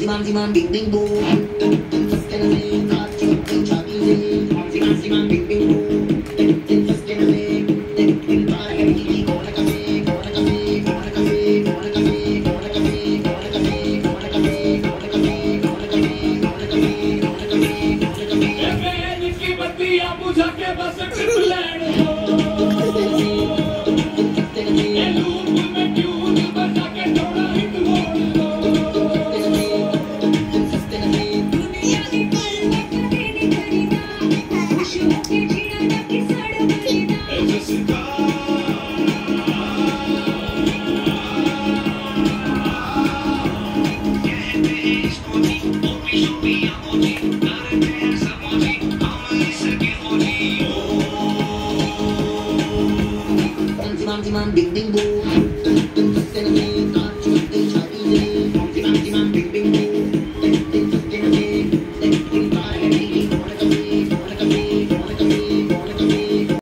man, bing bing boom. First can I say, God, you chubby say. Man, bing bing boom. First can I say, then try everything. Go like a say, go like a say, go like a say, go like a say, go like a say, go like a say, go like a say, go like a say, go like a say, go like a say, go like a say, go like a say. मैं इसकी बत्तियां बुझा के बस trip land हो। ये loop में tune बजा के थोड़ा हिट मोड़ दो। दुनिया की पलक तेरी करीना, खुशियों की जीना ना कि सड़ महीना। जिसका कहते हैं इसको जी, ओपी शोपी अमोजी, नारंग है समोजी, हम इसके Holi. Man, bing bing boom.